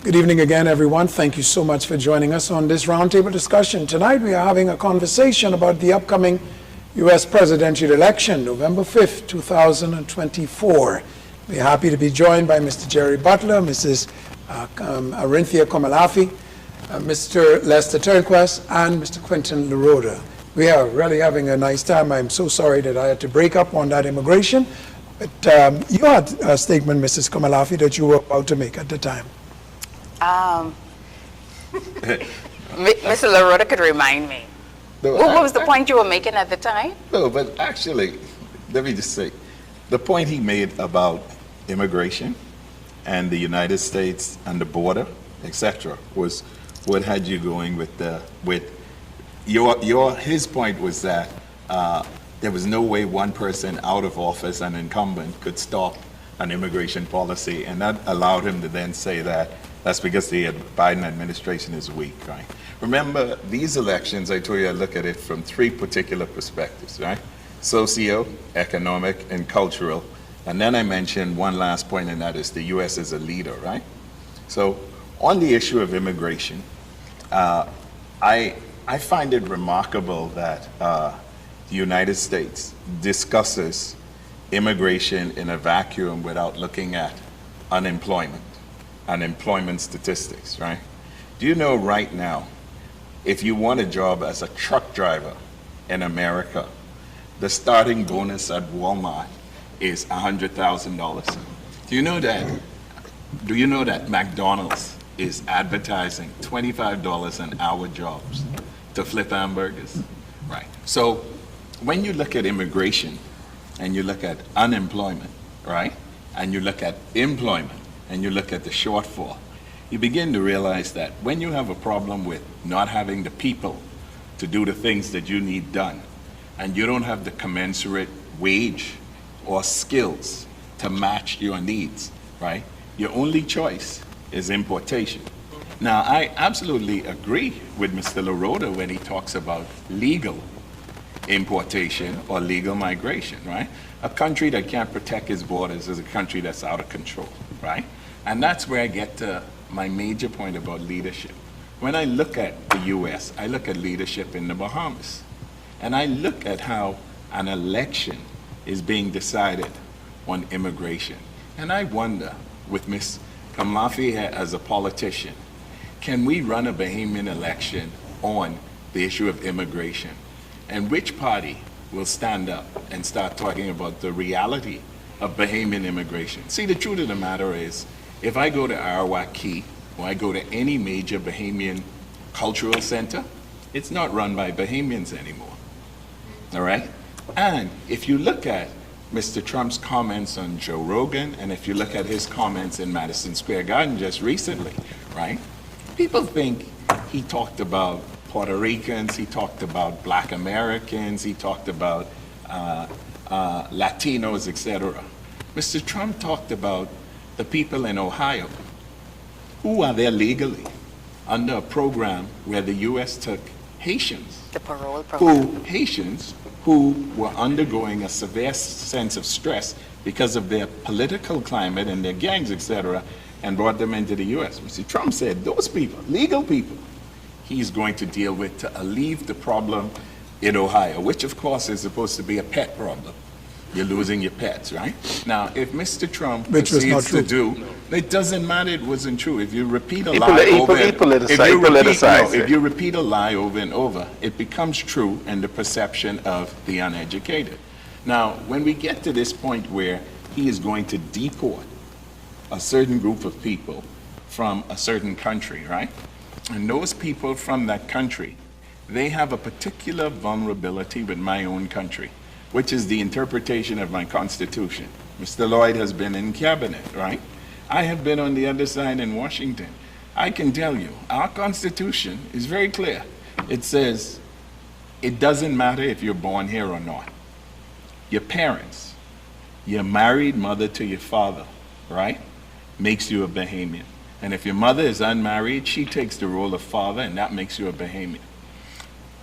Good evening again, everyone. Thank you so much for joining us on this roundtable discussion. Tonight we are having a conversation about the upcoming U.S. presidential election, November 5th, 2024. We're happy to be joined by Mr. Jerry Butler, Mrs. Arinthia Komalafi, Mr. Lester Turnquest, and Mr. Quentin LaRoda. We are really having a nice time. I'm so sorry that I had to break up on that immigration, but you had a statement, Mrs. Komalafi, that you were about to make at the time. Mr. LaRoda could remind me. No, What was the point you were making at the time? No, but actually, let me just say, the point he made about immigration and the United States and the border, etc., was what had you going with his point was that there was no way one person out of office, an incumbent, could stop an immigration policy, and that allowed him to then say that that's because the Biden administration is weak, right? Remember, these elections, I told you I look at it from three particular perspectives, right? Socio, economic, and cultural. And then I mentioned one last point, and that is the U.S. is a leader, right? So on the issue of immigration, I find it remarkable that the United States discusses immigration in a vacuum without looking at unemployment statistics, right? Do you know right now, if you want a job as a truck driver in America, the starting bonus at Walmart is $100,000? Do you know that McDonald's is advertising $25 an hour jobs to flip hamburgers? Right. So when you look at immigration and you look at unemployment, right? And you look at employment, and you look at the shortfall, you begin to realize that when you have a problem with not having the people to do the things that you need done, and you don't have the commensurate wage or skills to match your needs, right? Your only choice is importation. Now, I absolutely agree with Mr. LaRoda when he talks about legal importation or legal migration, right? A country that can't protect its borders is a country that's out of control, right? And that's where I get to my major point about leadership. When I look at the US, I look at leadership in the Bahamas. And I look at how an election is being decided on immigration. And I wonder, with Ms. Komalafi as a politician, can we run a Bahamian election on the issue of immigration? And which party will stand up and start talking about the reality of Bahamian immigration? See, the truth of the matter is, if I go to Arawak Key, or I go to any major Bahamian cultural center, it's not run by Bahamians anymore, all right? And if you look at Mr. Trump's comments on Joe Rogan, and if you look at his comments in Madison Square Garden just recently, right? People think he talked about Puerto Ricans, he talked about Black Americans, he talked about Latinos, etc. Mr. Trump talked about the people in Ohio who are there legally under a program where the U.S. took Haitians, The parole program. Haitians who were undergoing a severe sense of stress because of their political climate and their gangs, etc., and brought them into the U.S. Mr. Trump said those people, legal people, he's going to deal with to alleviate the problem in Ohio, which of course is supposed to be a pet problem. You're losing your pets, right? Now, if Mr. Trump proceeds to do, it doesn't matter, it wasn't true. If you repeat a lie over if you repeat a lie over and over, it becomes true in the perception of the uneducated. Now, when we get to this point where he is going to deport a certain group of people from a certain country, right? And those people from that country, they have a particular vulnerability with my own country, which is the interpretation of my Constitution. Mr. Lloyd has been in cabinet, right? I have been on the other side in Washington. I can tell you, our Constitution is very clear. It says, it doesn't matter if you're born here or not. Your parents, your married mother to your father, right, makes you a Bahamian. And if your mother is unmarried, she takes the role of father, and that makes you a Bahamian.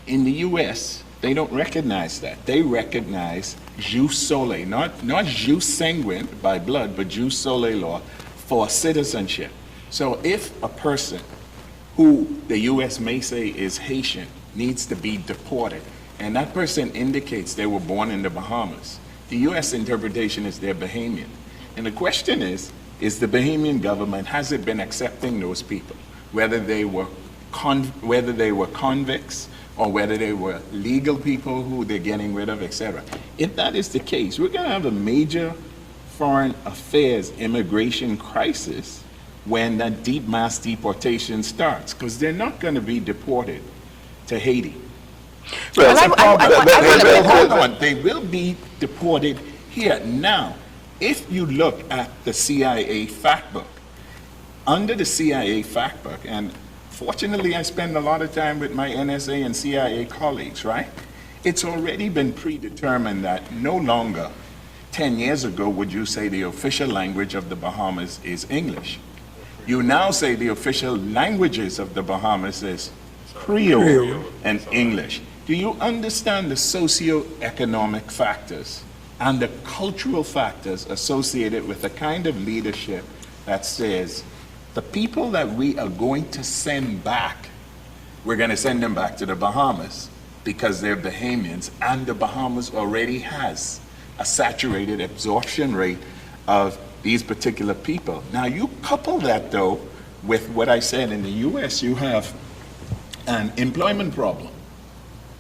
In the US, they don't recognize that. They recognize jus soli, not jus sanguine by blood, but jus soli law for citizenship. So if a person who the U.S. may say is Haitian needs to be deported, and that person indicates they were born in the Bahamas, the U.S. interpretation is they're Bahamian. And the question is the Bahamian government, has it been accepting those people, whether they were convicts or whether they were legal people who they're getting rid of, etc. If that is the case, we're going to have a major foreign affairs immigration crisis when that deep mass deportation starts, because they're not going to be deported to Haiti. Well, That's a problem. I wanna- Hold on. They will be deported here. Now, if you look at the CIA fact book, under the CIA fact book, and fortunately I spend a lot of time with my NSA and CIA colleagues, right? It's already been predetermined that no longer, 10 years ago, would you say the official language of the Bahamas is English. You now say the official languages of the Bahamas is Creole and English. Do you understand the socio-economic factors and the cultural factors associated with the kind of leadership that says the people that we are going to send back, we're going to send them back to the Bahamas because they're Bahamians, and the Bahamas already has a saturated absorption rate of these particular people. Now you couple that though with what I said, in the US you have an employment problem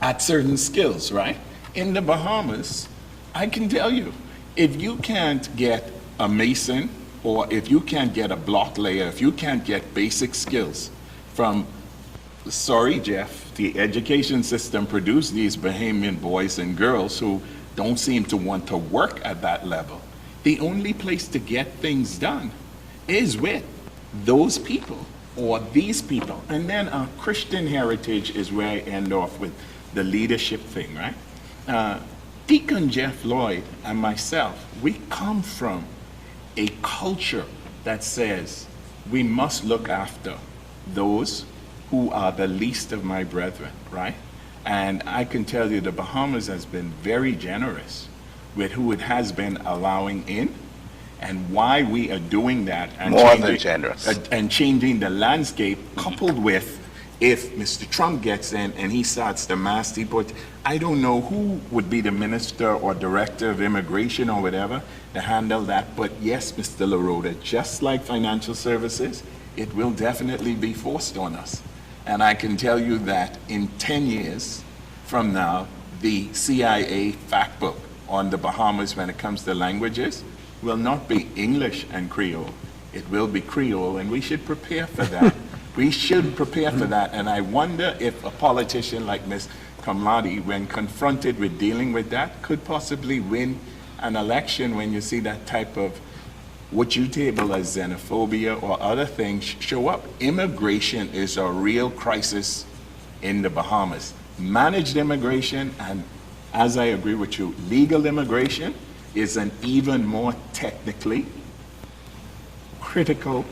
at certain skills, right? In the Bahamas, I can tell you, if you can't get a mason, or if you can't get a block layer, if you can't get basic skills from, sorry Jeff, the education system produced these Bahamian boys and girls who don't seem to want to work at that level. The only place to get things done is with those people or these people. And then our Christian heritage is where I end off with the leadership thing, right? Deacon Jeff Lloyd and myself, we come from a culture that says we must look after those who are the least of my brethren, right? And I can tell you the Bahamas has been very generous with who it has been allowing in, and why we are doing that and More than generous. and changing the landscape, coupled with, if Mr. Trump gets in and he starts the mass deport, I don't know who would be the minister or director of immigration or whatever to handle that. But yes, Mr. LaRota, just like financial services, it will definitely be forced on us. And I can tell you that in 10 years from now, the CIA fact book on the Bahamas when it comes to languages will not be English and Creole. It will be Creole, and we should prepare for that. We should prepare for that. And I wonder if a politician like Ms. Kamladi, when confronted with dealing with that, could possibly win an election when you see that type of what you table as xenophobia or other things show up. Immigration is a real crisis in the Bahamas. Managed immigration, and as I agree with you, legal immigration is an even more technically critical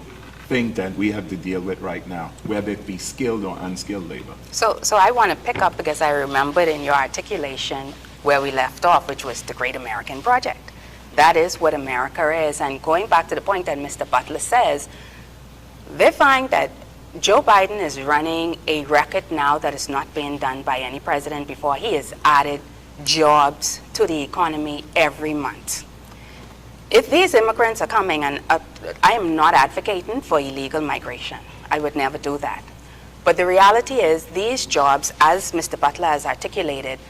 thing that we have to deal with right now, whether it be skilled or unskilled labor. So I want to pick up, because I remembered in your articulation where we left off, which was the Great American Project. That is what America is. And going back to the point that Mr. Butler says, they find that Joe Biden is running a record now that is not being done by any president before. He has added jobs to the economy every month. If these immigrants are coming, and I am not advocating for illegal migration, I would never do that. But the reality is these jobs, as Mr. Butler has articulated,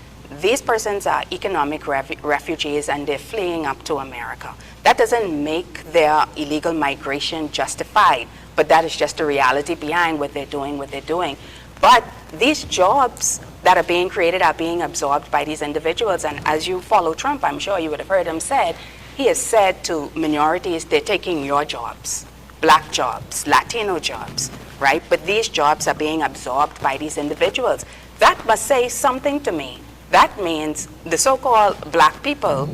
these persons are economic refugees and they're fleeing up to America. That doesn't make their illegal migration justified, but that is just the reality behind what they're doing. But these jobs that are being created are being absorbed by these individuals. And as you follow Trump, I'm sure you would have heard him said, he has said to minorities, they're taking your jobs, black jobs, Latino jobs, right? But these jobs are being absorbed by these individuals. That must say something to me. That means the so-called black people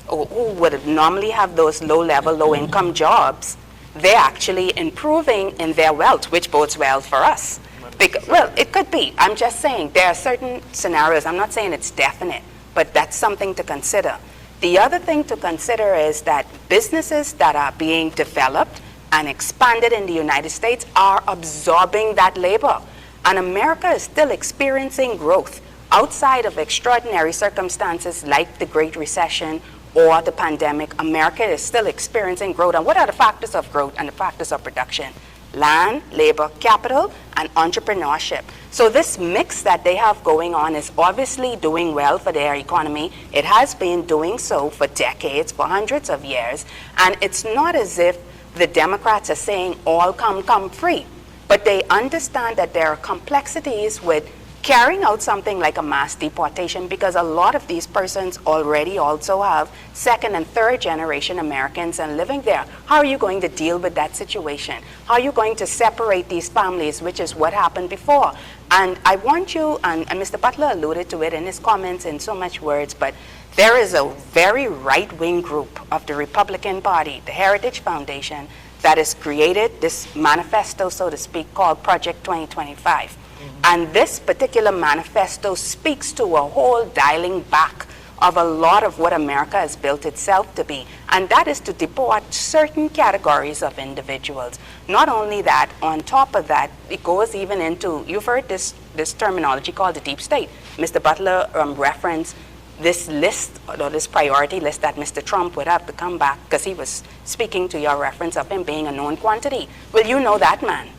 who would normally have those low-level, low-income jobs, they're actually improving in their wealth, which bodes well for us. Well, it could be. I'm just saying there are certain scenarios. I'm not saying it's definite, but that's something to consider. The other thing to consider is that businesses that are being developed and expanded in the United States are absorbing that labor. And America is still experiencing growth outside of extraordinary circumstances like the Great Recession or the pandemic. America is still experiencing growth. And what are the factors of growth and the factors of production? Land, labor, capital, and entrepreneurship. So this mix that they have going on is obviously doing well for their economy. It has been doing so for decades, for hundreds of years. And it's not as if the Democrats are saying all come free. But they understand that there are complexities with carrying out something like a mass deportation, because a lot of these persons already also have second and third generation Americans and living there. How are you going to deal with that situation? How are you going to separate these families, which is what happened before? And I want you, and Mr. Butler alluded to it in his comments in so much words, but there is a very right-wing group of the Republican Party, the Heritage Foundation, that has created this manifesto, so to speak, called Project 2025. And this particular manifesto speaks to a whole dialing back of a lot of what America has built itself to be. And that is to deport certain categories of individuals. Not only that, on top of that, it goes even into, you've heard this terminology called the deep state. Mr. Butler referenced this list, or this priority list that Mr. Trump would have to come back, because he was speaking to your reference of him being a known quantity. Well, you know that man.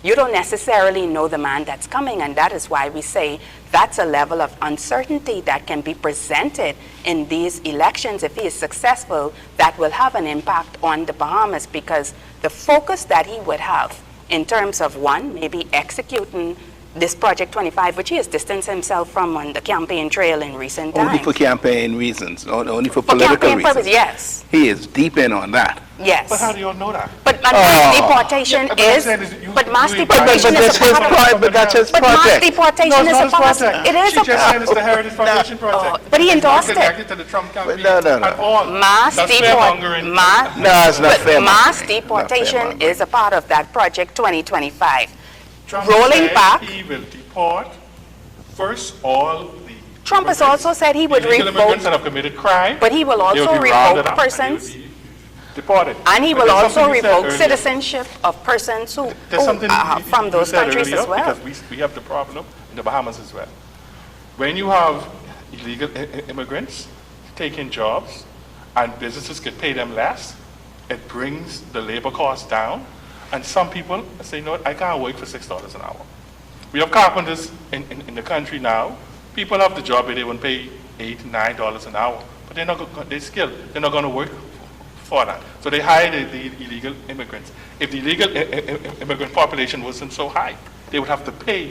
You don't necessarily know the man that's coming, and that is why we say that's a level of uncertainty that can be presented in these elections if he is successful, that will have an impact on the Bahamas, because the focus that he would have in terms of, one, maybe executing this Project 25, which he has distanced himself from on the campaign trail in recent times. Only for campaign reasons, only for political campaign reasons. purpose, yes. He is deep in on that. Yes. But how do you all know that? But mass deportation Yeah, but I'm is, saying is you- but mass you- deportation But is that's a his part of project. But that's his But mass project. deportation No, it's is not a his part. project. It is She a just said it's the Heritage Foundation project. but he It's not endorsed it. connected to the Trump campaign no. at all. Mass That's deportation. fear-mongering. No, it's not fair. Mass Not deportation fair. is a part of that Project 2025. Trump Rolling said back. he will deport first all the Trump has immigrants, also said he would illegal immigrants that revoke, have committed crime. but he will They also be rounded revoke up and persons, they will be deported. and he But will there's also something you said revoke earlier. citizenship of persons who There's something from you those said countries earlier, as well. because we have the problem in the Bahamas as well. When you have illegal immigrants taking jobs and businesses can pay them less, it brings the labor costs down. And some people say, no, I can't work for $6 an hour. We have carpenters in the country now. People have the job where they won't pay $8, $9 an hour, but they're not they're not going to work for that. So they hire the illegal immigrants. If the illegal immigrant population wasn't so high, they would have to pay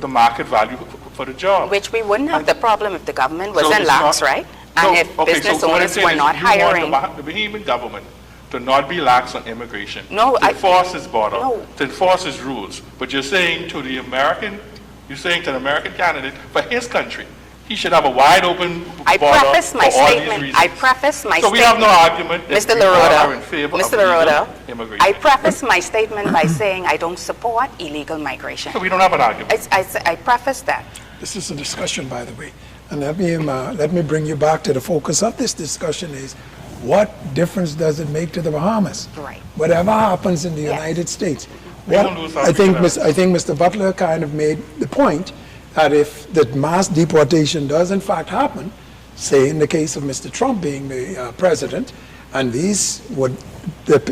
the market value for the job. Which we wouldn't have the problem if the government So wasn't it's lax, not- right? And if okay, business so what I'm owners saying were is not you want hiring. the Bahamian government to not be lax on immigration, No, to enforce its border, no. to enforce its rules. But you're saying to the American candidate for his country, he should have a wide open I border preface my for all these statement. reasons. I preface my So we statement. have no argument if Mr. we all Laroda, are in favor Mr. of legal Laroda, immigration. I preface my statement by saying I don't support illegal migration. So we don't have an argument. I preface that. This is a discussion, by the way. And let me bring you back to the focus of this discussion is, what difference does it make to the Bahamas? Right. Whatever happens in the Yes. United States. We What, don't lose our I think freedom. Mr. Butler kind of made the point that if the mass deportation does in fact happen, say in the case of Mr. Trump being the president, and these would,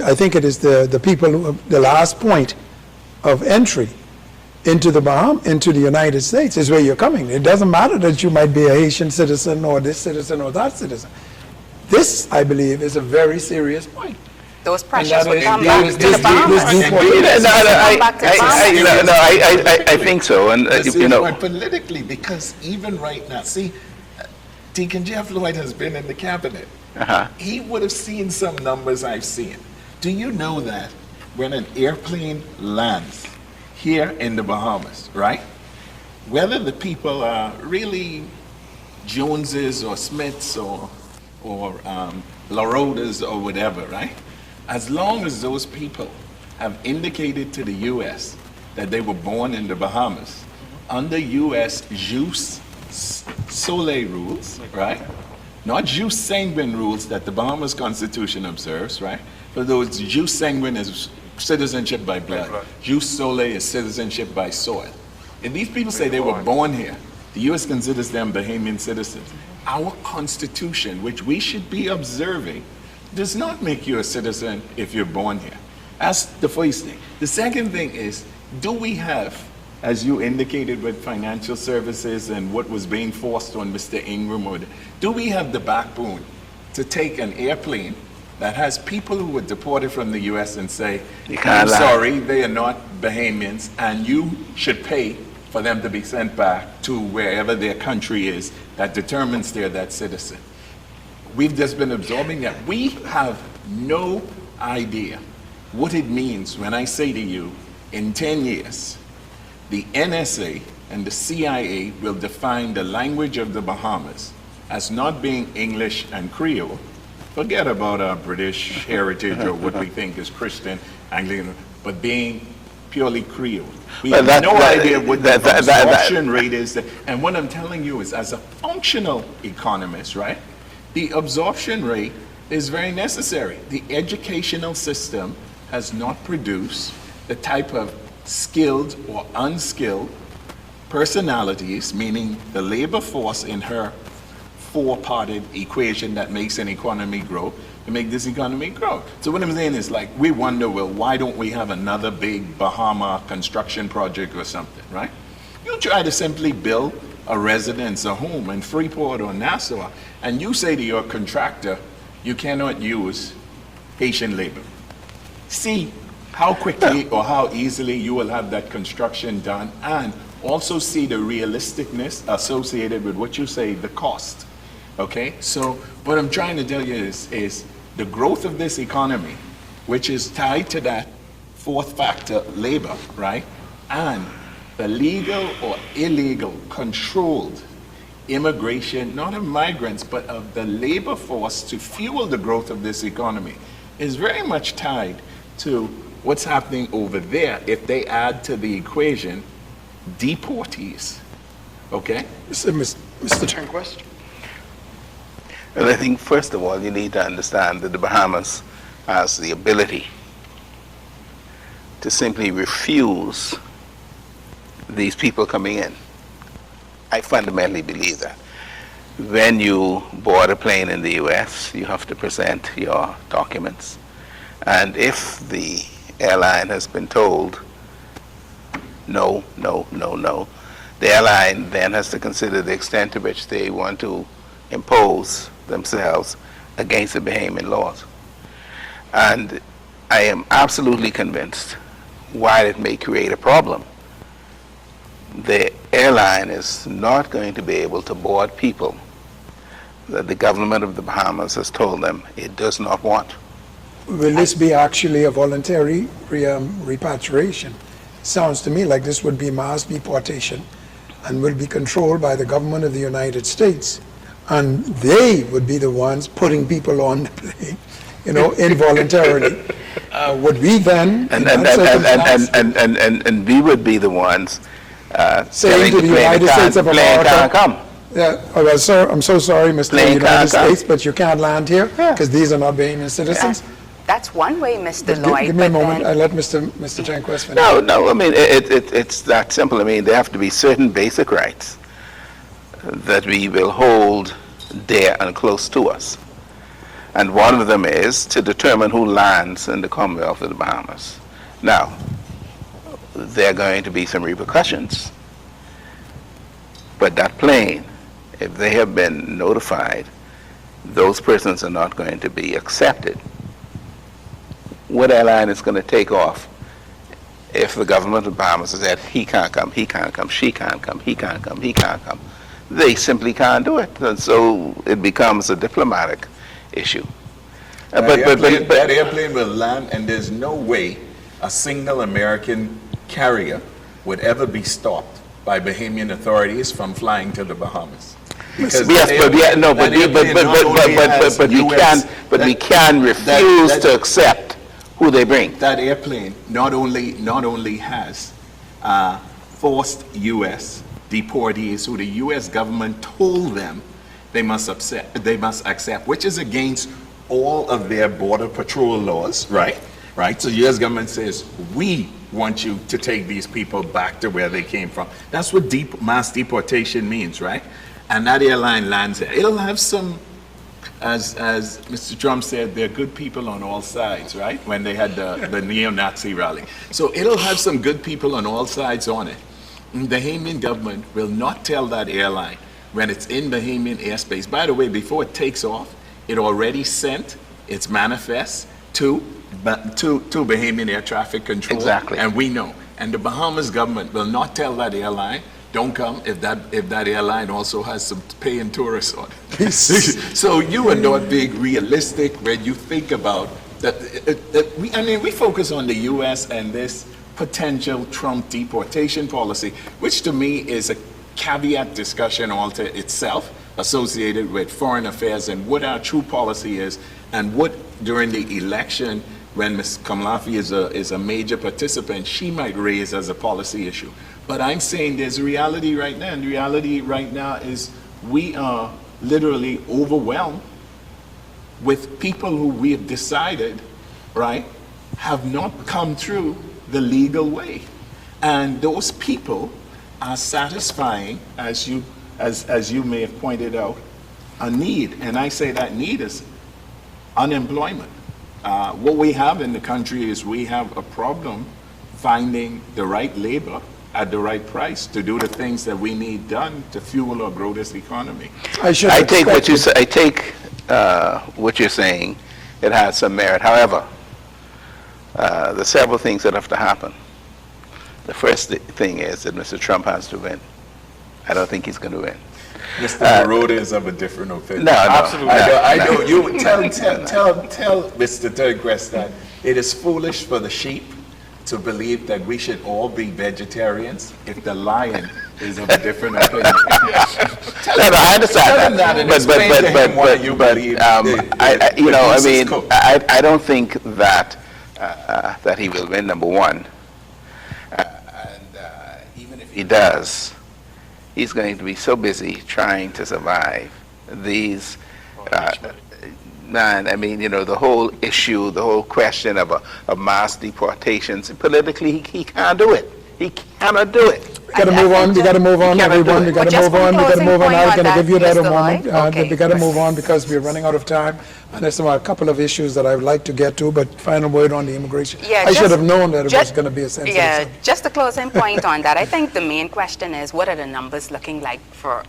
I think it is the people who, the last point of entry into the United States is where you're coming. It doesn't matter that you might be a Haitian citizen or this citizen or that citizen. This, I believe, is a very serious point. Those pressures that will is- come this- back to this- the Bahamas. this deportation- I think so, and This you is know, why politically, because even right now, see, Deacon Jeff Lloyd has been in the cabinet. He would have seen some numbers I've seen. Do you know that when an airplane lands here in the Bahamas, right? Whether the people are really Joneses or Smiths or Larodas or whatever, right? As long as those people have indicated to the U.S. that they were born in the Bahamas, under U.S. jus soli rules, right? not jus sanguine rules that the Bahamas Constitution observes, right? For those, jus sanguine is citizenship by blood. Jus sole is citizenship by soil. If these people say they were born here, the U.S. considers them Bahamian citizens. Our Constitution, which we should be observing, does not make you a citizen if you're born here. That's the first thing. The second thing is, do we have, as you indicated with financial services and what was being forced on Mr. Ingram, do we have the backbone to take an airplane that has people who were deported from the U.S. and say, I'm sorry, they are not Bahamians, and you should pay for them to be sent back to wherever their country is that determines they're that citizen? We've just been absorbing that. We have no idea what it means when I say to you, in 10 years, the NSA and the CIA will define the language of the Bahamas as not being English and Creole. Forget about our British heritage or what we think is Christian, Anglican, but being purely Creole. We have no idea what the absorption rate is. And what I'm telling you is, as a functional economist, right, the absorption rate is very necessary. The educational system has not produced the type of skilled or unskilled personalities, meaning the labor force in her four-parted equation that makes an economy grow, to make this economy grow. So what I'm saying is, like, we wonder, well, why don't we have another big Bahama construction project or something, right? You try to simply build a residence, a home in Freeport or Nassau, and you say to your contractor, you cannot use Haitian labor. See how quickly or how easily you will have that construction done, and also see the realisticness associated with what you say, the cost. Okay, so what I'm trying to tell you is the growth of this economy, which is tied to that fourth factor, labor, right? And the legal or illegal controlled immigration, not of migrants, but of the labor force to fuel the growth of this economy, is very much tied to what's happening over there if they add to the equation deportees. Okay? Mr. Tanquist? Well, I think, first of all, you need to understand that the Bahamas has the ability to simply refuse these people coming in. I fundamentally believe that. When you board a plane in the U.S., you have to present your documents. And if the airline has been told, no, no, no, no, the airline then has to consider the extent to which they want to impose themselves against the Bahamian laws. And I am absolutely convinced, while it may create a problem, the airline is not going to be able to board people that the government of the Bahamas has told them it does not want. Will this be actually a voluntary repatriation? Sounds to me like this would be mass deportation and will be controlled by the government of the United States. And they would be the ones putting people on the plane, you know, involuntarily. Would we then, And we would be the ones saying to the United States of America, America, can't come. yeah, oh, well, sir, I'm so sorry, Mr. Plane United can't come. States, but you can't land here because these are not Bahamian citizens. That's one way, Mr. But Lloyd. give me a but moment. then- I'll let Mr. Tanquist finish. No, I mean, it's that simple. I mean, there have to be certain basic rights that we will hold dear and close to us. And one of them is to determine who lands in the Commonwealth of the Bahamas. Now, there are going to be some repercussions. But that plane, if they have been notified, those persons are not going to be accepted. What airline is going to take off if the government of the Bahamas has said, he can't come, he can't come, she can't come, he can't come, he can't come? They simply can't do it. And so it becomes a diplomatic issue. That airplane will land, and there's no way a single American carrier would ever be stopped by Bahamian authorities from flying to the Bahamas. Because Yes, that but we US we can refuse to accept who they bring. That airplane not only has forced U.S. deportees who the U.S. government told them they must accept, which is against all of their border patrol laws, right? Right? So U.S. government says, we want you to take these people back to where they came from. That's what mass deportation means, right? And that airline lands there. It'll have some, as Mr. Trump said, they're good people on all sides, right? When they had the neo-Nazi rally. So it'll have some good people on all sides on it. And the Bahamian government will not tell that airline when it's in Bahamian airspace. By the way, before it takes off, it already sent its manifest to Bahamian Air Traffic Control. Exactly. And we know. And the Bahamas government will not tell that airline, don't come if that airline also has some paying tourists on it. So you are not being realistic when you think about that. We focus on the U.S. and this potential Trump deportation policy, which to me is a caveat discussion all to itself, associated with foreign affairs and what our true policy is, and what during the election, when Ms. Kamlafi is a major participant, she might raise as a policy issue. But I'm saying there's reality right now, and the reality right now is we are literally overwhelmed with people who we have decided, right, have not come through the legal way. And those people are satisfying, as you may have pointed out, a need. And I say that need is unemployment. What we have in the country is we have a problem finding the right labor at the right price to do the things that we need done to fuel or grow this economy. I take what you're saying. It has some merit. However, there's several things that have to happen. The first thing is that Mr. Trump has to win. I don't think he's going to win. Mr. Baroda is of a different opinion. No, Absolutely. I know. You tell Mr. Turnquest that it is foolish for the sheep to believe that we should all be vegetarians if the lion is of a different opinion. I understand Tell him that and explain to him why you believe I don't think that that he will win, number one. Even if he does, he's going to be so busy trying to survive these. The whole issue, the whole question of mass deportations, politically, he can't do it. He cannot do it. We got to move on. We got to move on, everyone. We got to move on. We got to move on. I was going to give you that a moment. We got to move on because we're running out of time. And there's a couple of issues that I would like to get to, but final word on the immigration. Yeah, I should have known that it was going to be a sensitive subject. Just a closing point on that. I think the main question is, what are the numbers looking like for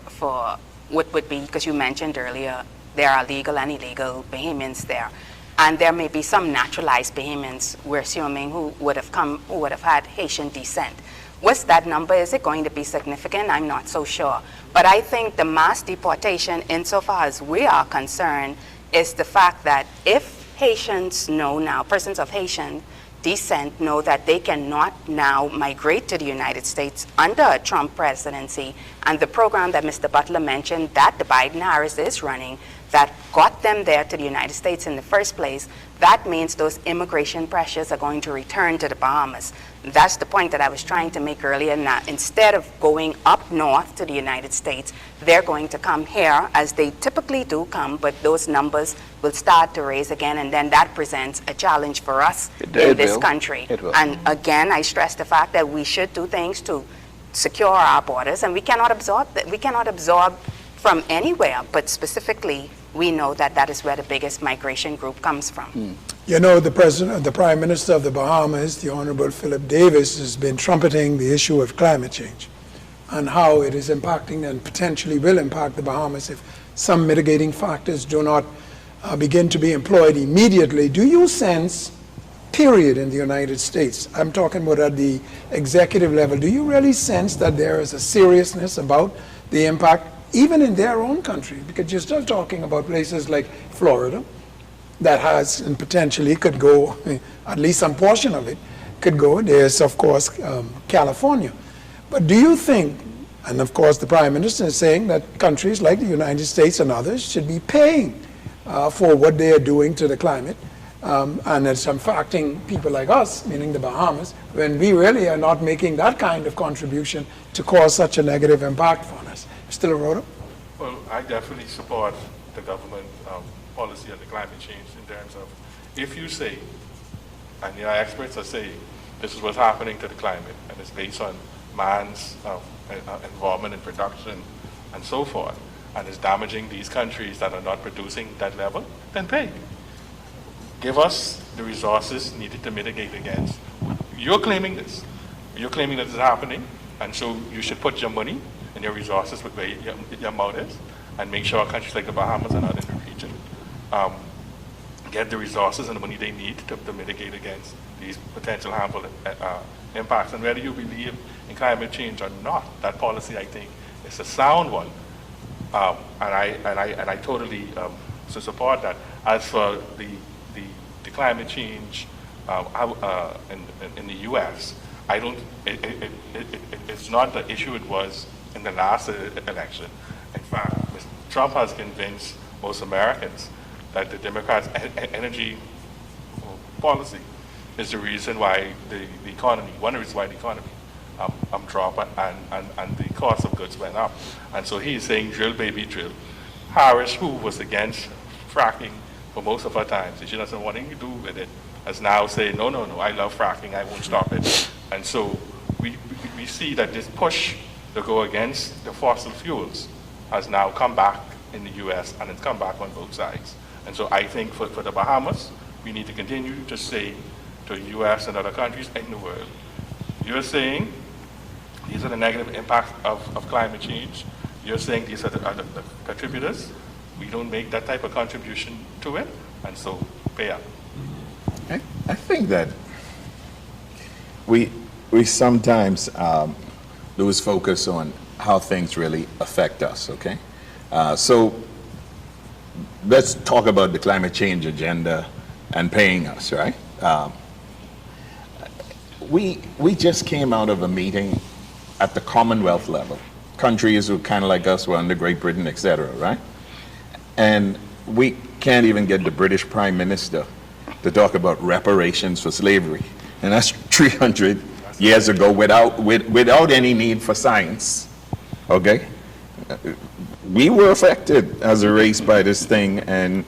what would be, because you mentioned earlier, there are legal and illegal Bahamians there. And there may be some naturalized Bahamians, we're assuming, who would have had Haitian descent. What's that number? Is it going to be significant? I'm not so sure. But I think the mass deportation, insofar as we are concerned, is the fact that if Haitians know now, persons of Haitian descent know that they cannot now migrate to the United States under a Trump presidency, and the program that Mr. Butler mentioned that the Biden-Harris is running that got them there to the United States in the first place, that means those immigration pressures are going to return to the Bahamas. That's the point that I was trying to make earlier. Now, instead of going up north to the United States, they're going to come here, as they typically do come, but those numbers will start to raise again, and then that presents a challenge for us in this country. And again, I stress the fact that we should do things to secure our borders, and we cannot absorb that. We cannot absorb from anywhere, but specifically, we know that that is where the biggest migration group comes from. You know, the Prime Minister of the Bahamas, the Honorable Philip Davis, has been trumpeting the issue of climate change and how it is impacting and potentially will impact the Bahamas if some mitigating factors do not begin to be employed immediately. Do you sense, period, in the United States, I'm talking about at the executive level, do you really sense that there is a seriousness about the impact even in their own country? Because you're still talking about places like Florida that has and potentially could go, at least some portion of it could go. There's, of course, California. But do you think, and of course the Prime Minister is saying that countries like the United States and others should be paying for what they are doing to the climate, and it's impacting people like us, meaning the Bahamas, when we really are not making that kind of contribution to cause such a negative impact on us. Mr. LaRota? Well, I definitely support the government policy on the climate change in terms of, if you say, and your experts are saying, this is what's happening to the climate, and it's based on man's involvement in production and so forth, and is damaging these countries that are not producing that level, then pay. Give us the resources needed to mitigate against. You're claiming this. You're claiming that it's happening, and so you should put your money and your resources where your mouth is, and make sure countries like the Bahamas and others in the region get the resources and the money they need to mitigate against these potential harmful impacts. And whether you believe in climate change or not, that policy, I think, is a sound one. And I totally support that. As for the climate change in the U.S., I don't. It's not the issue it was in the last election. In fact, Mr. Trump has convinced most Americans that the Democrats' energy policy is the reason why the economy, one reason why the economy dropped and the cost of goods went up. And so he's saying drill, baby, drill. Harris, who was against fracking for most of our time, she doesn't want anything to do with it, has now said, no, I love fracking, I won't stop it. And so we see that this push to go against the fossil fuels has now come back in the U.S. and it's come back on both sides. And so I think for the Bahamas, we need to continue to say to the U.S. and other countries in the world, you're saying these are the negative impacts of climate change. You're saying these are the contributors. We don't make that type of contribution to it, and so pay up. I think that we sometimes lose focus on how things really affect us, okay? So let's talk about the climate change agenda and paying us, right? We just came out of a meeting at the Commonwealth level. Countries who kind of like us were under Great Britain, et cetera, right? And we can't even get the British Prime Minister to talk about reparations for slavery. And that's 300 years ago without any need for science, okay? We were affected as a race by this thing, and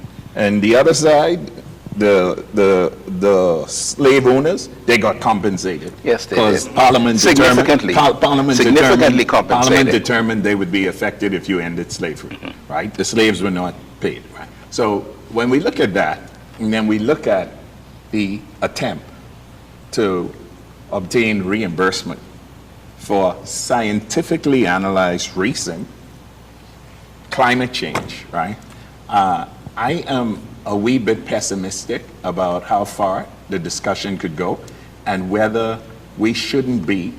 the other side, the slave owners, they got compensated. Yes, they because did. Parliament Significantly. Significantly compensated. Parliament determined they would be affected if you ended slavery, right? The slaves were not paid, right? So when we look at that, and then we look at the attempt to obtain reimbursement for scientifically analyzed recent climate change, right? I am a wee bit pessimistic about how far the discussion could go and whether we shouldn't be,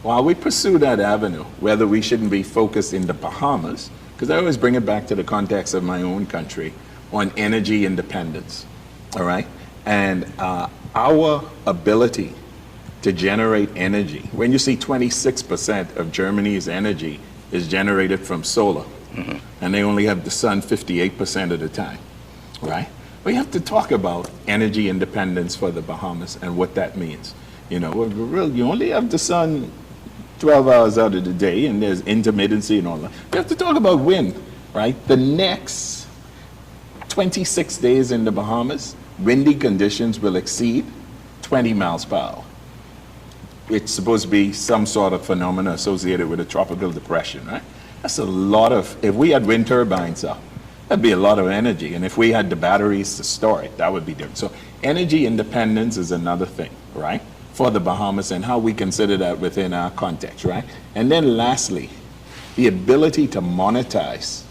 while we pursue that avenue, whether we shouldn't be focused in the Bahamas, because I always bring it back to the context of my own country, on energy independence, all right? And our ability to generate energy, when you see 26% of Germany's energy is generated from solar, and they only have the sun 58% of the time, right? We have to talk about energy independence for the Bahamas and what that means. You know, you only have the sun 12 hours out of the day, and there's intermittency and all that. We have to talk about wind, right? The next 26 days in the Bahamas, windy conditions will exceed 20 miles per hour. It's supposed to be some sort of phenomena associated with a tropical depression, right? That's a lot of, if we had wind turbines up, that'd be a lot of energy. And if we had the batteries to store it, that would be different. So energy independence is another thing, right? For the Bahamas and how we consider that within our context, right? And then lastly, the ability to monetize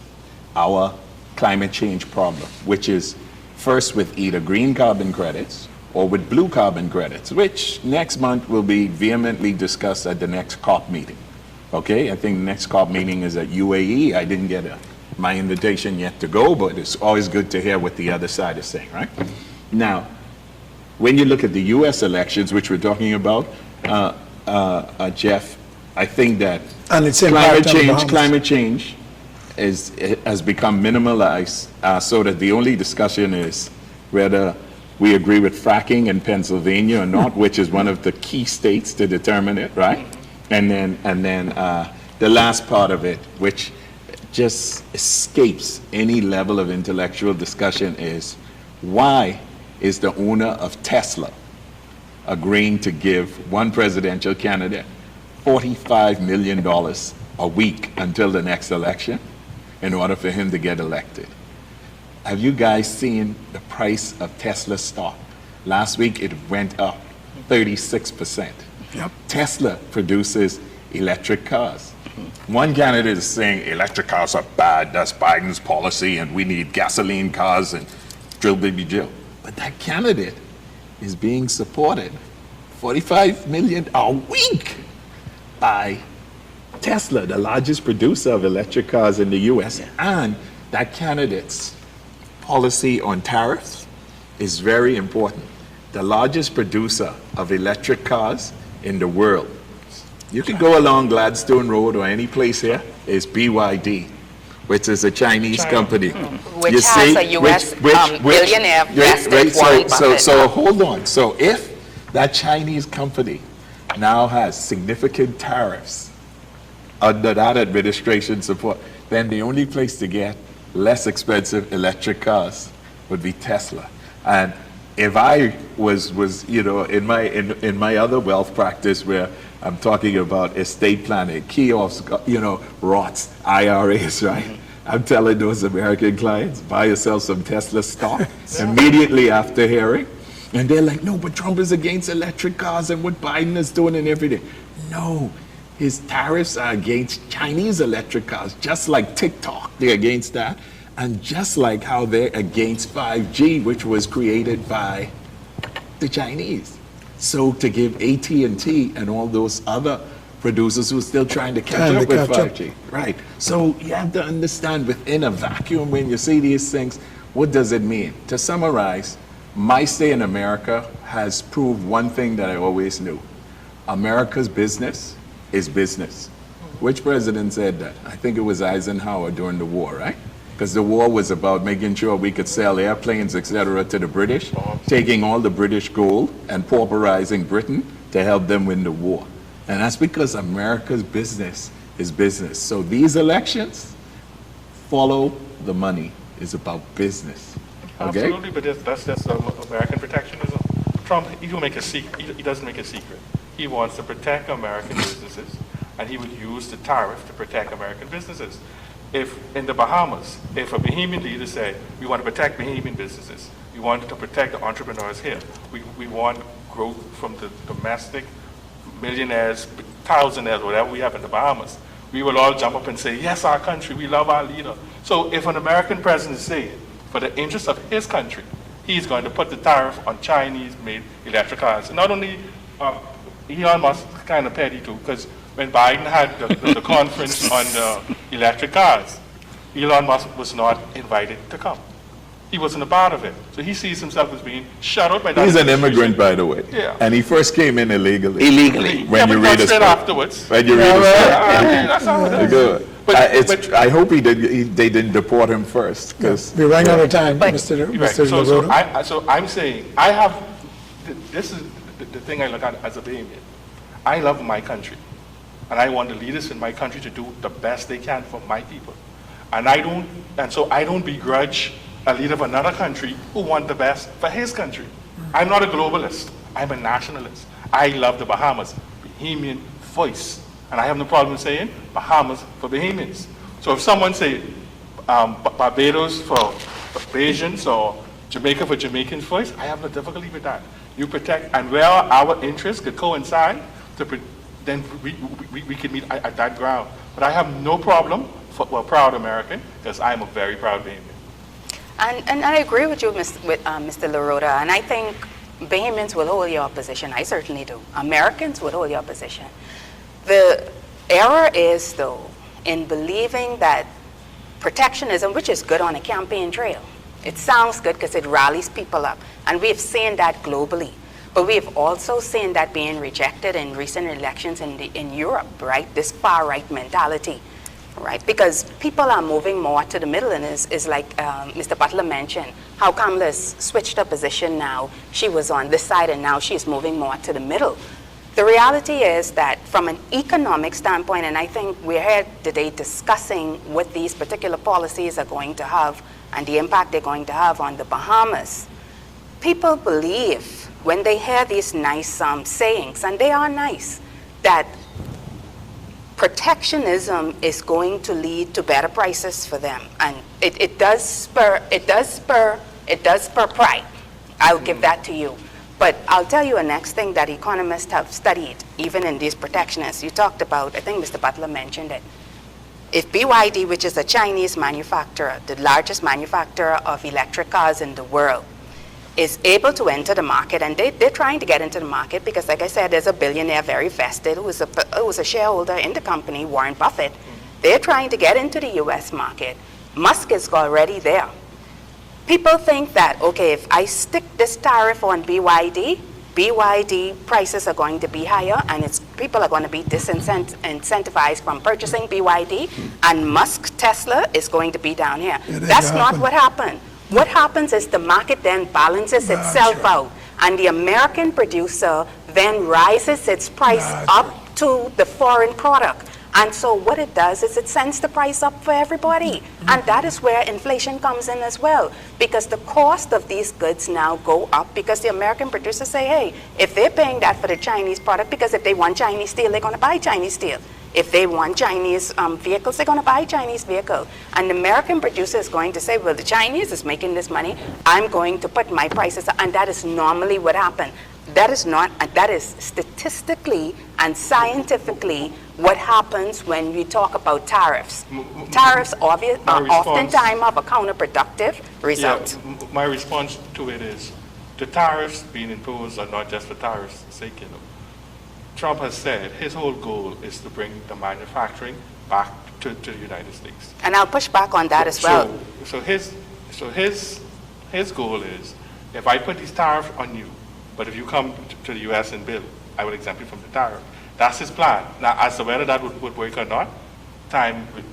our climate change problem, which is first with either green carbon credits or with blue carbon credits, which next month will be vehemently discussed at the next COP meeting. Okay, I think the next COP meeting is at UAE. I didn't get my invitation yet to go, but it's always good to hear what the other side is saying, right? Now, when you look at the US elections, which we're talking about, Jeff, I think that And its impact on the Bahamas. climate change has become minimalized so that the only discussion is whether we agree with fracking in Pennsylvania or not, which is one of the key states to determine it, right? And then the last part of it, which just escapes any level of intellectual discussion is, why is the owner of Tesla agreeing to give one presidential candidate $45 million a week until the next election in order for him to get elected? Have you guys seen the price of Tesla stock? Last week it went up 36%. Yep. Tesla produces electric cars. One candidate is saying electric cars are bad, that's Biden's policy, and we need gasoline cars and drill baby Jill. But that candidate is being supported $45 million a week by Tesla, the largest producer of electric cars in the US. And that candidate's policy on tariffs is very important. The largest producer of electric cars in the world, you can go along Gladstone Road or any place here, is BYD, which is a Chinese company. Which You has see? a US billionaire vested Right, Warren Buffett. so hold on. So if that Chinese company now has significant tariffs under that administration support, then the only place to get less expensive electric cars would be Tesla. And if I was in my other wealth practice where I'm talking about estate planning, kiosks, Roths, IRAs, right? I'm telling those American clients, buy yourself some Tesla stock immediately after hearing. And they're like, no, but Trump is against electric cars and what Biden is doing and everything. No, his tariffs are against Chinese electric cars, just like TikTok, they're against that. And just like how they're against 5G, which was created by the Chinese. So to give AT&T and all those other producers who are still trying to catch up with 5G. Right. So you have to understand within a vacuum when you see these things, what does it mean? To summarize, my stay in America has proved one thing that I always knew. America's business is business. Which president said that? I think it was Eisenhower during the war, right? Because the war was about making sure we could sell airplanes, etc., to the British, taking all the British gold and pauperizing Britain to help them win the war. And that's because America's business is business. So these elections follow the money. It's about business. Okay? Absolutely, but that's American protectionism. Trump, he doesn't make a secret. He wants to protect American businesses, and he would use the tariff to protect American businesses. If in the Bahamas, if a Bahamian leader say, we want to protect Bahamian businesses, we want to protect the entrepreneurs here, we want growth from the domestic millionaires, thousandaires, whatever we have in the Bahamas, we will all jump up and say, yes, our country, we love our leader. So if an American president is saying, for the interest of his country, he's going to put the tariff on Chinese-made electric cars. And not only, Elon Musk is kind of petty too, because when Biden had the conference on electric cars, Elon Musk was not invited to come. He wasn't a part of it. So he sees himself as being shut out by that. He's an immigrant, by the way. Yeah. And he first came in illegally. Illegally. When you read his book. afterwards. When you read his book. That's how it is. Good. But- I hope they didn't deport him first. Because We ran out of time, But- Mr. Right. Mr. LaRota. So I'm saying, this is the thing I look at as a Bahamian. I love my country. And I want the leaders in my country to do the best they can for my people. So I don't begrudge a leader of another country who wants the best for his country. I'm not a globalist. I'm a nationalist. I love the Bahamas, Bahamian voice. And I have no problem saying Bahamas for Bahamians. So if someone say Barbados for Bajans or Jamaica for Jamaicans voice, I have no difficulty with that. You protect, and where our interests could coincide, then we can meet at that ground. But I have no problem for a proud American, because I'm a very proud Bahamian. And I agree with you, Mr. LaRota, and I think Bahamians will hold your position. I certainly do. Americans will hold your position. The error is, though, in believing that protectionism, which is good on a campaign trail, it sounds good because it rallies people up, and we've seen that globally. But we've also seen that being rejected in recent elections in Europe, right? This far-right mentality, right? Because people are moving more to the middle, and is like Mr. Butler mentioned, how Kamala's switched her position now. She was on this side, and now she's moving more to the middle. The reality is that from an economic standpoint, and I think we're here today discussing what these particular policies are going to have and the impact they're going to have on the Bahamas, people believe when they hear these nice sayings, and they are nice, that protectionism is going to lead to better prices for them, and it does spur pride. I'll give that to you. But I'll tell you a next thing that economists have studied, even in these protectionists. You talked about, I think Mr. Butler mentioned it. If BYD, which is a Chinese manufacturer, the largest manufacturer of electric cars in the world, is able to enter the market, and they're trying to get into the market because, like I said, there's a billionaire very vested who was a shareholder in the company, Warren Buffett. They're trying to get into the U.S. market. Musk is already there. People think that, okay, if I stick this tariff on BYD prices are going to be higher, and people are going to be disincentivized from purchasing BYD, and Musk Tesla is going to be down here. That's not what happened. What happens is the market then balances itself out, and the American producer then rises its price up to the foreign product. And so what it does is it sends the price up for everybody. And that is where inflation comes in as well, because the cost of these goods now go up because the American producers say, hey, if they're paying that for the Chinese product, because if they want Chinese steel, they're going to buy Chinese steel. If they want Chinese vehicles, they're going to buy Chinese vehicles. And the American producer is going to say, well, the Chinese is making this money, I'm going to put my prices up. And that is normally what happens. That is statistically and scientifically what happens when we talk about tariffs. Tariffs are oftentimes have a counterproductive result. Yeah, my response to it is the tariffs being imposed are not just for tariffs' sake. Trump has said his whole goal is to bring the manufacturing back to the United States. And I'll push back on that as well. So his goal is, if I put these tariffs on you, but if you come to the U.S. and build, I will exempt you from the tariff. That's his plan. Now, as to whether that would work or not, time will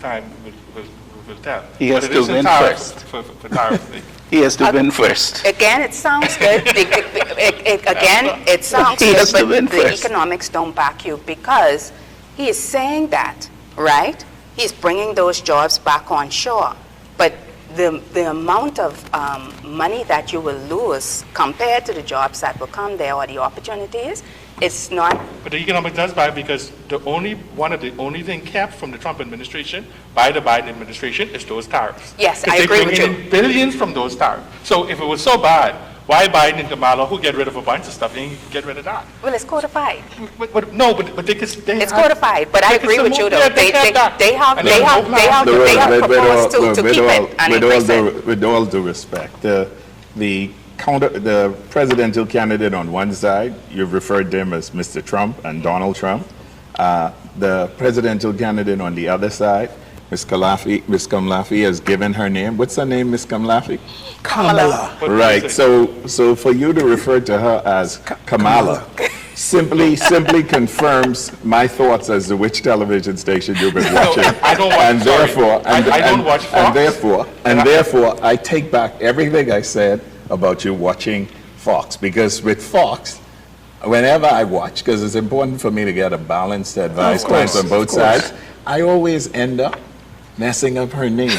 tell. He has to win first. For tariff sake. He has to win first. Again, it sounds good. It sounds He good, has to but win the first. economics don't back you, because he is saying that, right? He's bringing those jobs back on shore. But the amount of money that you will lose compared to the jobs that will come there or the opportunities, it's not. But the economic does back, because one of the only thing kept from the Trump administration by the Biden administration is those tariffs. Yes, I agree with you. They bring in billions from those tariffs. So if it was so bad, why Biden and Kamala, who get rid of a bunch of stuff, they didn't get rid of that? Well, it's codified. But they can. It's codified, but I agree with you though. They have proposed to keep it and increase it. With all due respect, the presidential candidate on one side, you've referred to him as Mr. Trump and Donald Trump. The presidential candidate on the other side, Ms. Kamlafi has given her name. What's her name, Ms. Kamlafi? Kamala. Right. So for you to refer to her as Kamala simply confirms my thoughts as to which television station you've been watching. I don't watch. And therefore, I don't watch Fox. And therefore, I take back everything I said about you watching Fox, because with Fox, whenever I watch, because it's important for me to get a balanced advice from both sides, I always end up messing up her name.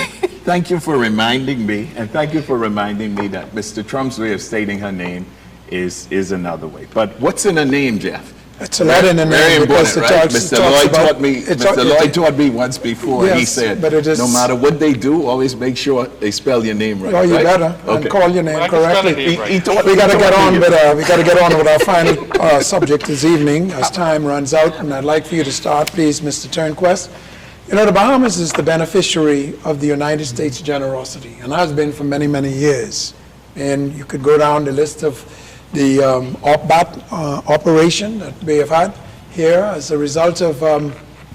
Thank you for reminding me, and thank you for reminding me that Mr. Trump's way of stating her name is another way. But what's in her name, Jeff? It's a lot in the Very name because important, it right? talks Mr. Lloyd taught me once before. He Yes, said, but it is- no matter what they do, always make sure they spell your name right. Oh, you right? better, and call your name Well, I can spell her correctly. name right. We got to get on with our final subject this evening as time runs out, and I'd like for you to start, please, Mr. Turnquest. You know, the Bahamas is the beneficiary of the United States generosity, and has been for many, many years. And you could go down the list of the OPBAT operation that we have had here as a result of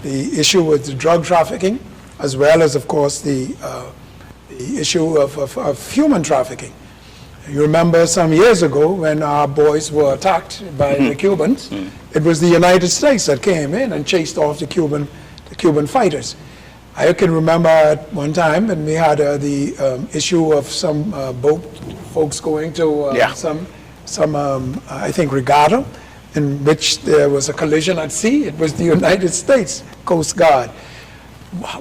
the issue with the drug trafficking, as well as, of course, the issue of human trafficking. You remember some years ago when our boys were attacked by the Cubans, it was the United States that came in and chased off the Cuban fighters. I can remember at one time when we had the issue of some boat folks going to some I think regatta, in which there was a collision at sea. It was the United States Coast Guard.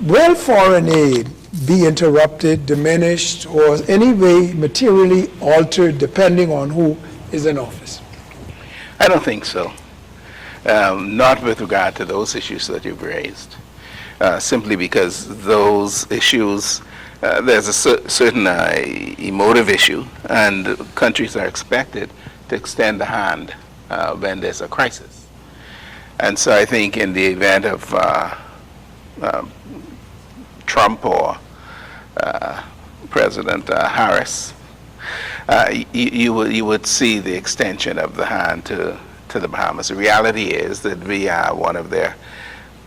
Will foreign aid be interrupted, diminished, or any way materially altered depending on who is in office? I don't think so. Not with regard to those issues that you've raised. Simply because those issues, there's a certain emotive issue, and countries are expected to extend the hand when there's a crisis. And so I think in the event of Trump or President Harris, you would see the extension of the hand to the Bahamas. The reality is that we are one of their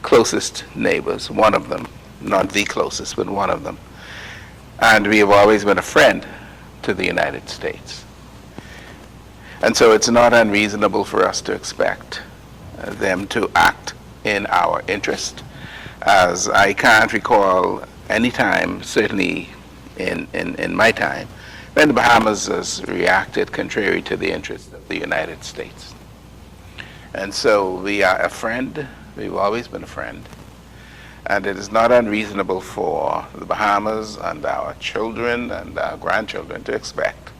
closest neighbors, one of them, not the closest, but one of them. And we have always been a friend to the United States. And so it's not unreasonable for us to expect them to act in our interest, as I can't recall any time, certainly in my time, when the Bahamas has reacted contrary to the interests of the United States. And so we are a friend. We've always been a friend. And it is not unreasonable for the Bahamas and our children and our grandchildren to expect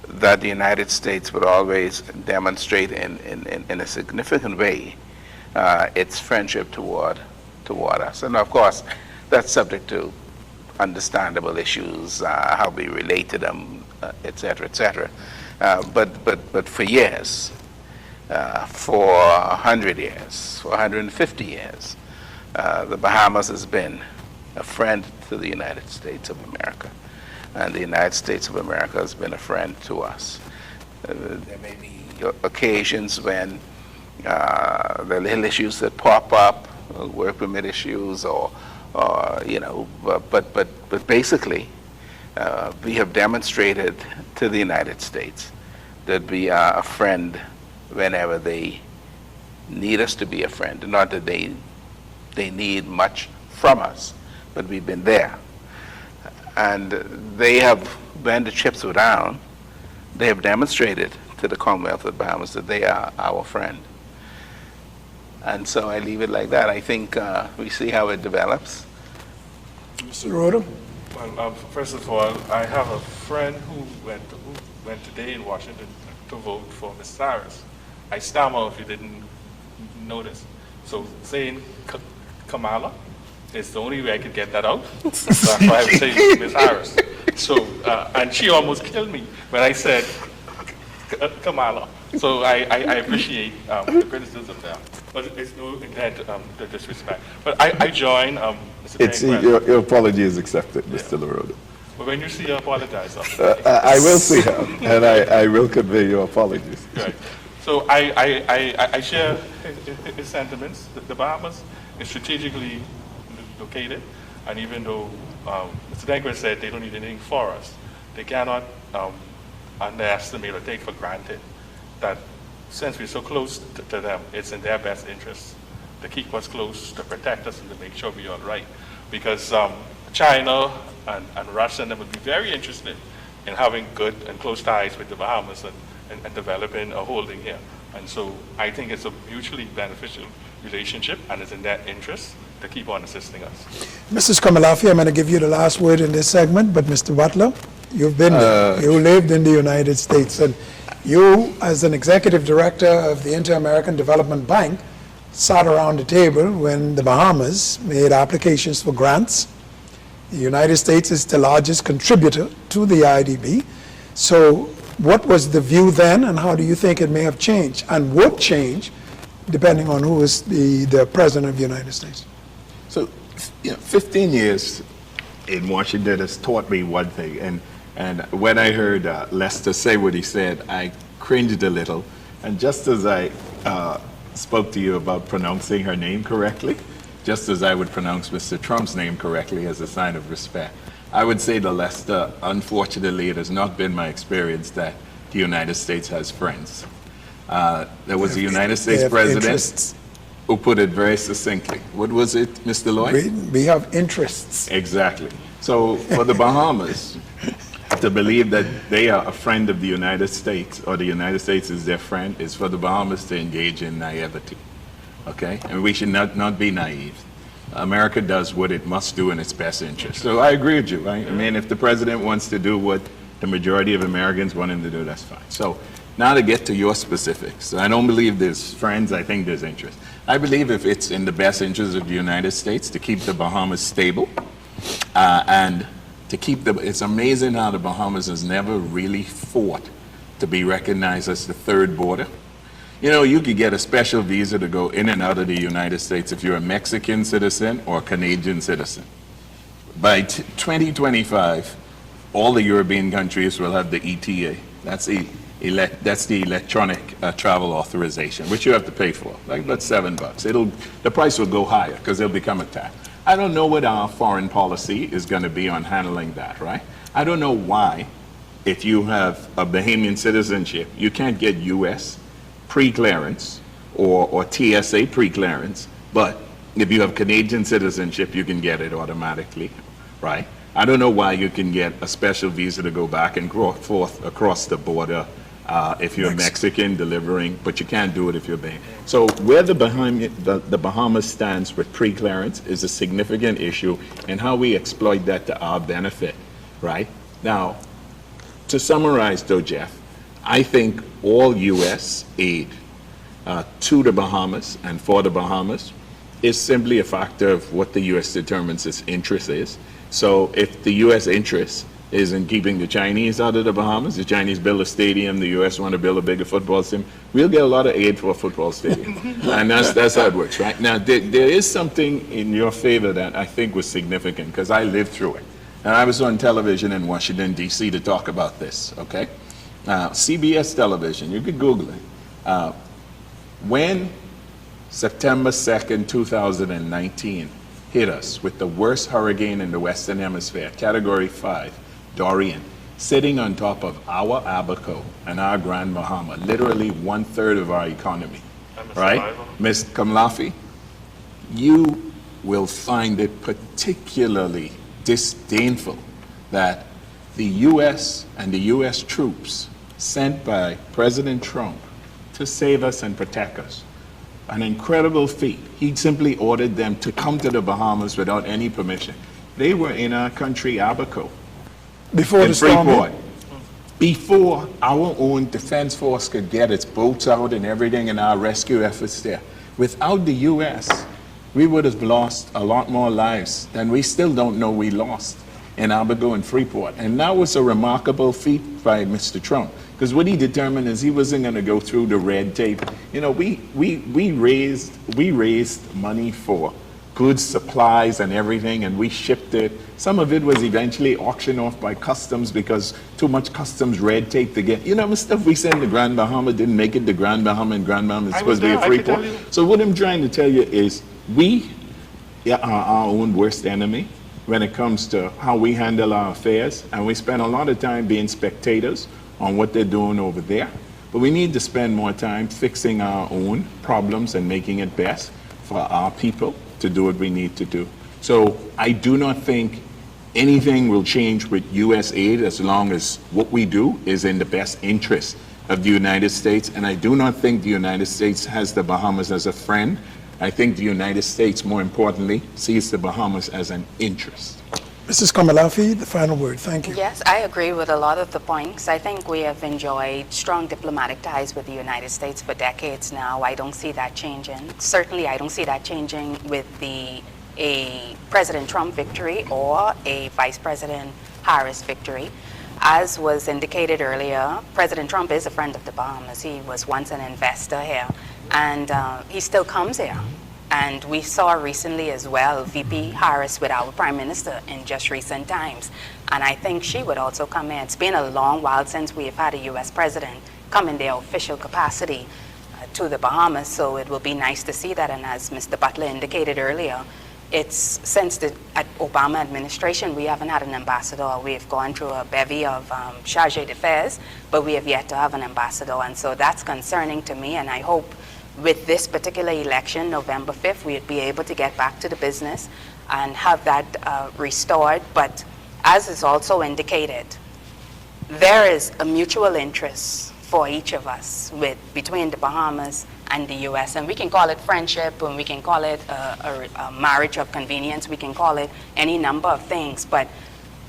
that the United States would always demonstrate in a significant way its friendship toward us. And of course, that's subject to understandable issues, how we relate to them, et cetera, et cetera. But for years, for 100 years, for 150 years, the Bahamas has been a friend to the United States of America, and the United States of America has been a friend to us. There may be occasions when there are little issues that pop up, work permit issues, or but basically, we have demonstrated to the United States that we are a friend whenever they need us to be a friend. Not that they need much from us, but we've been there. And they have, when the chips were down, they have demonstrated to the Commonwealth of the Bahamas that they are our friend. And so I leave it like that. I think we see how it develops. Mr. Rhoda? Well, first of all, I have a friend who went today in Washington to vote for Ms. Cyrus. I stammer if you didn't notice. So saying Kamala is the only way I could get that out. So that's why I was saying Ms. Harris. So, and she almost killed me when I said Kamala. So I appreciate the criticism there. But it's no intent to disrespect. But I join Mr. Dangren. Your apology is accepted, Mr. LaRoda. But when you see her, apologize. I will see her, and I will convey your apologies. Right. So I share his sentiments. The Bahamas is strategically located, and even though Mr. Dangren said they don't need anything for us, they cannot underestimate or take for granted that since we're so close to them, it's in their best interest to keep us close, to protect us, and to make sure we're all right. Because China and Russia and them would be very interested in having good and close ties with the Bahamas and developing a holding here. And so I think it's a mutually beneficial relationship, and it's in their interest to keep on assisting us. Mrs. Kamalafi, I'm going to give you the last word in this segment, but Mr. Butler, you've been there. You lived in the United States, and you, as an executive director of the Inter-American Development Bank, sat around the table when the Bahamas made applications for grants. The United States is the largest contributor to the IDB. So what was the view then, and how do you think it may have changed and would change depending on who is the president of the United States? So, 15 years in Washington has taught me one thing, and when I heard Lester say what he said, I cringed a little. And just as I spoke to you about pronouncing her name correctly, just as I would pronounce Mr. Trump's name correctly as a sign of respect, I would say to Lester, unfortunately, it has not been my experience that the United States has friends. There was a United States president who put it very succinctly. What was it, Mr. Lloyd? We have interests. Exactly. So for the Bahamas, to believe that they are a friend of the United States or the United States is their friend is for the Bahamas to engage in naivety, okay? And we should not be naive. America does what it must do in its best interest. So I agree with you, right? I mean, if the president wants to do what the majority of Americans want him to do, that's fine. So now to get to your specifics. I don't believe there's friends, I think there's interest. I believe if it's in the best interest of the United States to keep the Bahamas stable, and to keep it's amazing how the Bahamas has never really fought to be recognized as the third border. You know, you could get a special visa to go in and out of the United States if you're a Mexican citizen or a Canadian citizen. By 2025, all the European countries will have the ETA. That's the electronic travel authorization, which you have to pay for, like about $7. The price will go higher because it'll become a tax. I don't know what our foreign policy is going to be on handling that, right? I don't know why, if you have a Bahamian citizenship, you can't get U.S. pre-clearance or TSA pre-clearance, but if you have Canadian citizenship, you can get it automatically, right? I don't know why you can get a special visa to go back and forth across the border if you're Mexican delivering, but you can't do it if you're Bahamian. So where the Bahamas stands with pre-clearance is a significant issue, and how we exploit that to our benefit, right? Now, to summarize though, Jeff, I think all U.S. aid to the Bahamas and for the Bahamas is simply a factor of what the U.S. determines its interest is. So if the U.S. interest is in keeping the Chinese out of the Bahamas, the Chinese build a stadium, the U.S. want to build a bigger football stadium, we'll get a lot of aid for a football stadium. And that's how it works, right? Now, there is something in your favor that I think was significant, because I lived through it. And I was on television in Washington, D.C. to talk about this, okay? CBS television, you could Google it. When September 2nd, 2019 hit us with the worst hurricane in the Western Hemisphere, Category 5, Dorian, sitting on top of our Abaco and our Grand Bahama, literally 1/3 of our economy, right? Ms. Kamlafi, you will find it particularly disdainful that the U.S. and the U.S. troops sent by President Trump to save us and protect us, an incredible feat. He simply ordered them to come to the Bahamas without any permission. They were in our country, Abaco, Before in the storm Freeport, hit? before our own defense force could get its boats out and everything in our rescue efforts there. Without the U.S., we would have lost a lot more lives than we still don't know we lost in Abaco and Freeport. And that was a remarkable feat by Mr. Trump, because what he determined is he wasn't going to go through the red tape. You know, we raised money for goods, supplies, and everything, and we shipped it. Some of it was eventually auctioned off by customs because too much customs red tape to get. You know, the stuff we sent to Grand Bahama didn't make it to Grand Bahama, and Grand Bahama is supposed to be a Freeport. So what I'm trying to tell you is we are our own worst enemy when it comes to how we handle our affairs, and we spend a lot of time being spectators on what they're doing over there. But we need to spend more time fixing our own problems and making it best for our people to do what we need to do. So I do not think anything will change with U.S. aid as long as what we do is in the best interest of the United States. And I do not think the United States has the Bahamas as a friend. I think the United States, more importantly, sees the Bahamas as an interest. Mrs. Kamalafi, the final word. Thank you. Yes, I agree with a lot of the points. I think we have enjoyed strong diplomatic ties with the United States for decades now. I don't see that changing. Certainly, I don't see that changing with a President Trump victory or a Vice President Harris victory. As was indicated earlier, President Trump is a friend of the Bahamas. He was once an investor here, and he still comes here. And we saw recently as well VP Harris with our Prime Minister in just recent times. And I think she would also come in. It's been a long while since we have had a U.S. president come in their official capacity to the Bahamas, so it will be nice to see that. And as Mr. Butler indicated earlier, it's since the Obama administration, we haven't had an ambassador. We've gone through a bevy of charge d'affaires, but we have yet to have an ambassador. And so that's concerning to me, and I hope with this particular election, November 5th, we'd be able to get back to the business and have that restored. But as is also indicated, there is a mutual interest for each of us between the Bahamas and the U.S. And we can call it friendship, and we can call it a marriage of convenience. We can call it any number of things. But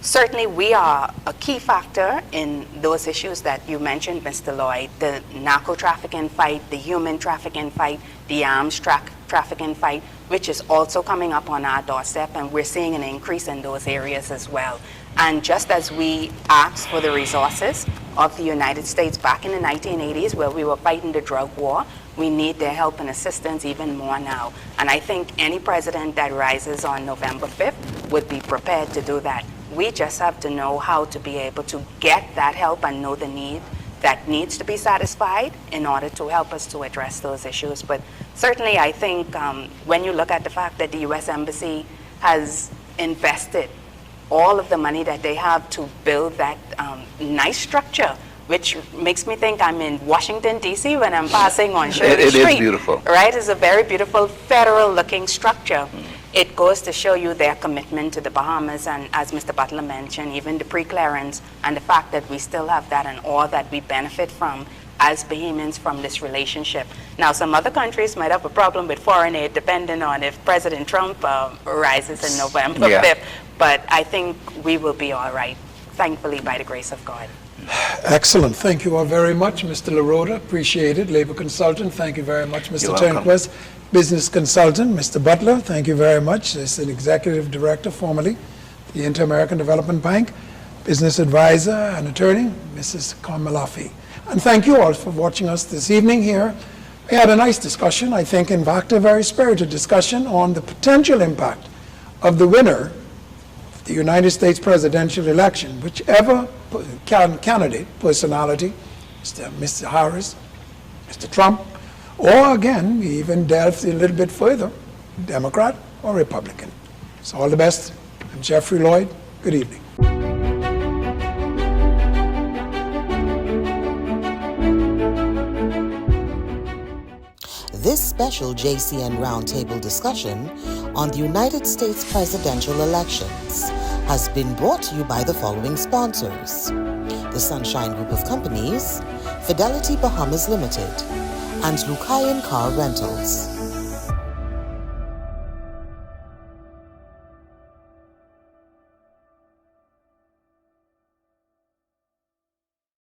certainly we are a key factor in those issues that you mentioned, Mr. Lloyd, the narco-trafficking fight, the human trafficking fight, the arms trafficking fight, which is also coming up on our doorstep, and we're seeing an increase in those areas as well. And just as we asked for the resources of the United States back in the 1980s where we were fighting the drug war, we need their help and assistance even more now. And I think any president that rises on November 5th would be prepared to do that. We just have to know how to be able to get that help and know the need that needs to be satisfied in order to help us to address those issues. But certainly I think when you look at the fact that the U.S. Embassy has invested all of the money that they have to build that nice structure, which makes me think I'm in Washington, D.C. when I'm passing on Shirley Street. It is beautiful. Right? It's a very beautiful federal-looking structure. It goes to show you their commitment to the Bahamas, and as Mr. Butler mentioned, even the pre-clearance and the fact that we still have that and all that we benefit from as Bahamians from this relationship. Now, some other countries might have a problem with foreign aid depending on if President Trump rises in November 5th, but I think we will be all right, thankfully, by the grace of God. Excellent. Thank you all very much, Mr. LaRota. Appreciate it. Labor consultant, thank you very much. Mr. You're welcome. Turnquist, business consultant. Mr. Butler, thank you very much. He's an executive director formerly, the Inter-American Development Bank, business advisor and attorney, Mrs. Kamalafi. And thank you all for watching us this evening here. We had a nice discussion, I think, in fact, a very spirited discussion on the potential impact of the winner of the United States presidential election, whichever candidate, personality, Mr. Harris, Mr. Trump, or again, we even delved a little bit further, Democrat or Republican. So all the best. I'm Jeffrey Lloyd. Good evening. This special JCN Roundtable discussion on the United States presidential elections has been brought to you by the following sponsors: the Sunshine Group of Companies, Fidelity Bahamas Limited, and Lucayan Car Rentals.